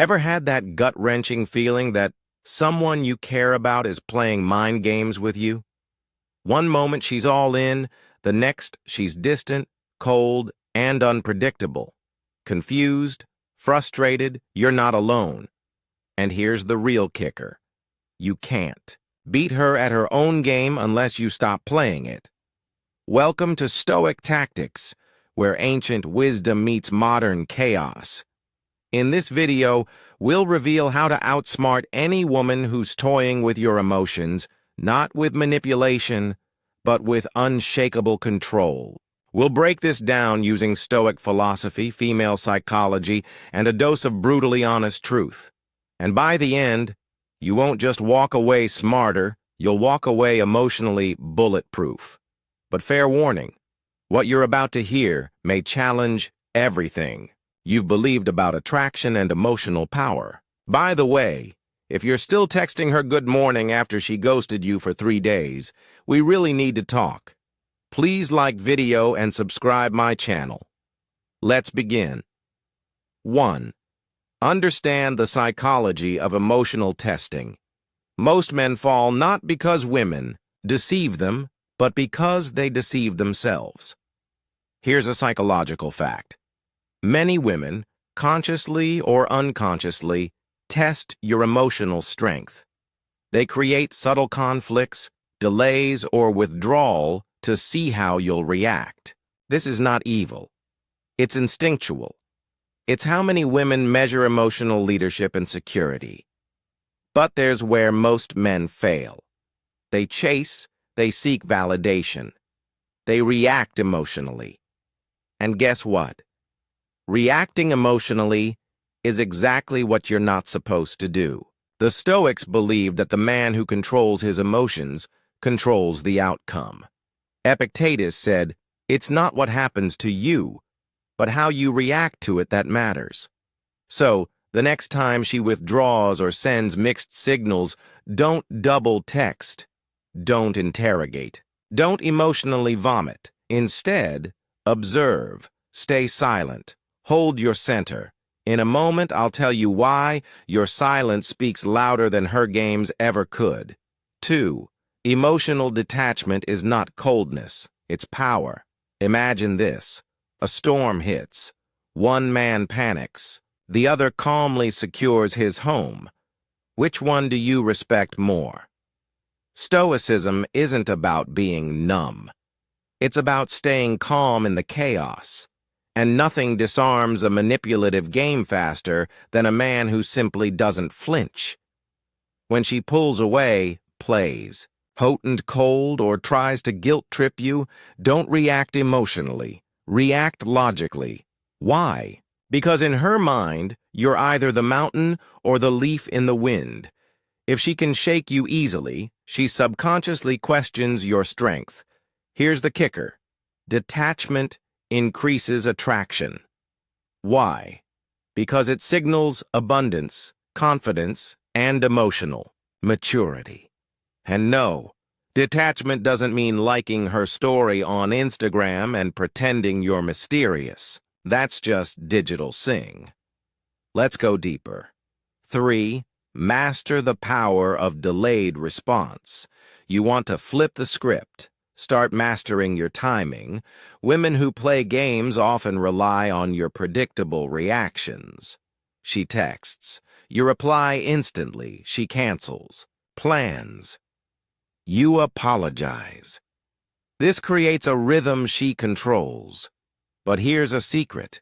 Ever had that gut-wrenching feeling that someone you care about is playing mind games with you? One moment she's all in, the next she's distant, cold, and unpredictable. Confused, frustrated, you're not alone. And here's the real kicker. You can't beat her at her own game unless you stop playing it. Welcome to Stoic Tactics, where ancient wisdom meets modern chaos. In this video, we'll reveal how to outsmart any woman who's toying with your emotions, not with manipulation, but with unshakable control. We'll break this down using Stoic philosophy, female psychology, and a dose of brutally honest truth. And by the end, you won't just walk away smarter, you'll walk away emotionally bulletproof. But fair warning, what you're about to hear may challenge everything you've believed about attraction and emotional power. By the way, if you're still texting her good morning after she ghosted you for 3 days, we really need to talk. Please like video and subscribe my channel. Let's begin. 1. Understand the psychology of emotional testing. Most men fall not because women deceive them, but because they deceive themselves. Here's a psychological fact. Many women, consciously or unconsciously, test your emotional strength. They create subtle conflicts, delays, or withdrawal to see how you'll react. This is not evil. It's instinctual. It's how many women measure emotional leadership and security. But there's where most men fail. They chase, they seek validation. They react emotionally. And guess what? Reacting emotionally is exactly what you're not supposed to do. The Stoics believed that the man who controls his emotions controls the outcome. Epictetus said, "It's not what happens to you, but how you react to it that matters." So, the next time she withdraws or sends mixed signals, don't double text. Don't interrogate. Don't emotionally vomit. Instead, observe. Stay silent. Hold your center. In a moment, I'll tell you why your silence speaks louder than her games ever could. 2. Emotional detachment is not coldness, it's power. Imagine this. A storm hits. One man panics. The other calmly secures his home. Which one do you respect more? Stoicism isn't about being numb. It's about staying calm in the chaos. And nothing disarms a manipulative game faster than a man who simply doesn't flinch. When she pulls away, plays, potent cold, or tries to guilt-trip you, don't react emotionally. React logically. Why? Because in her mind, you're either the mountain or the leaf in the wind. If she can shake you easily, she subconsciously questions your strength. Here's the kicker. Detachment increases attraction. Why? Because it signals abundance, confidence, and emotional maturity. And no, detachment doesn't mean liking her story on Instagram and pretending you're mysterious. That's just digital sing. Let's go deeper. 3. Master the power of delayed response. You want to flip the script. Start mastering your timing. Women who play games often rely on your predictable reactions. She texts. You reply instantly. She cancels. Plans. You apologize. This creates a rhythm she controls. But here's a secret.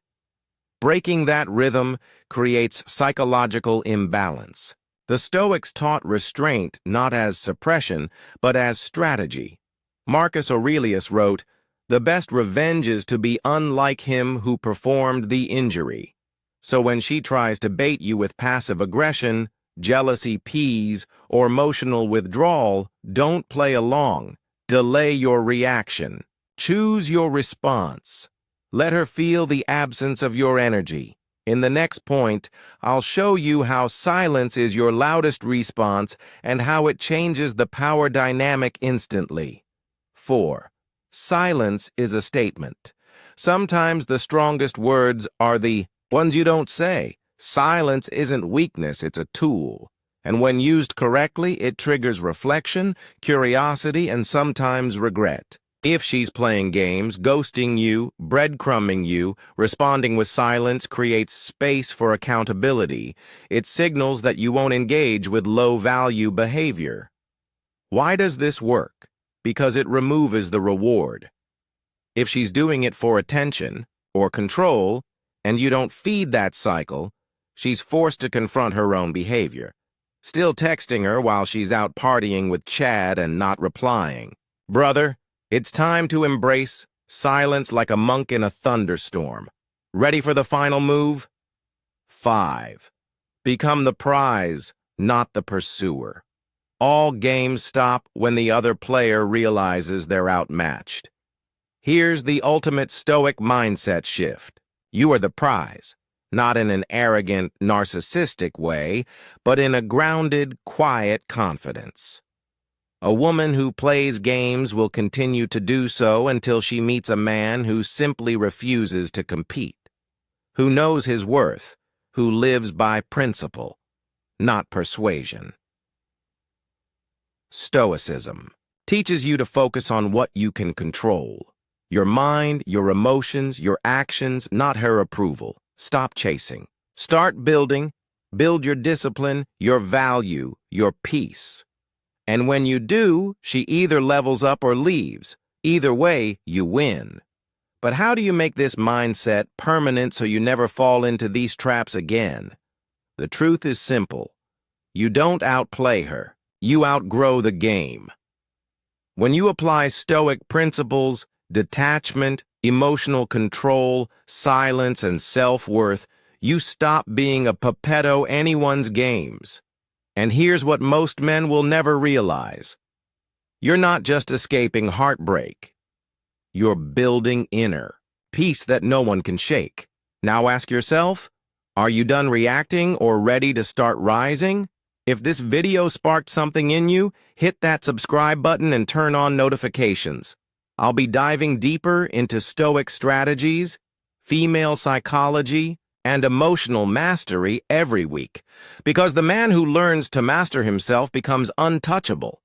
Breaking that rhythm creates psychological imbalance. The Stoics taught restraint not as suppression, but as strategy. Marcus Aurelius wrote, "The best revenge is to be unlike him who performed the injury." So when she tries to bait you with passive aggression, jealousy peas, or emotional withdrawal, don't play along. Delay your reaction. Choose your response. Let her feel the absence of your energy. In the next point, I'll show you how silence is your loudest response and how it changes the power dynamic instantly. 4. Silence is a statement. Sometimes the strongest words are the ones you don't say. Silence isn't weakness, it's a tool. And when used correctly, it triggers reflection, curiosity, and sometimes regret. If she's playing games, ghosting you, breadcrumbing you, responding with silence creates space for accountability. It signals that you won't engage with low-value behavior. Why does this work? Because it removes the reward. If she's doing it for attention or control, and you don't feed that cycle, she's forced to confront her own behavior. Still texting her while she's out partying with Chad and not replying. Brother, it's time to embrace silence like a monk in a thunderstorm. Ready for the final move? 5. Become the prize, not the pursuer. All games stop when the other player realizes they're outmatched. Here's the ultimate Stoic mindset shift. You are the prize, not in an arrogant, narcissistic way, but in a grounded, quiet confidence. A woman who plays games will continue to do so until she meets a man who simply refuses to compete, who knows his worth, who lives by principle, not persuasion. Stoicism teaches you to focus on what you can control. Your mind, your emotions, your actions, not her approval. Stop chasing. Start building. Build your discipline, your value, your peace. And when you do, she either levels up or leaves. Either way, you win. But how do you make this mindset permanent so you never fall into these traps again? The truth is simple. You don't outplay her. You outgrow the game. When you apply Stoic principles, detachment, emotional control, silence, and self-worth, you stop being a puppet of anyone's games. And here's what most men will never realize. You're not just escaping heartbreak. You're building inner peace that no one can shake. Now ask yourself, are you done reacting or ready to start rising? If this video sparked something in you, hit that subscribe button and turn on notifications. I'll be diving deeper into Stoic strategies, female psychology, and emotional mastery every week, because the man who learns to master himself becomes untouchable.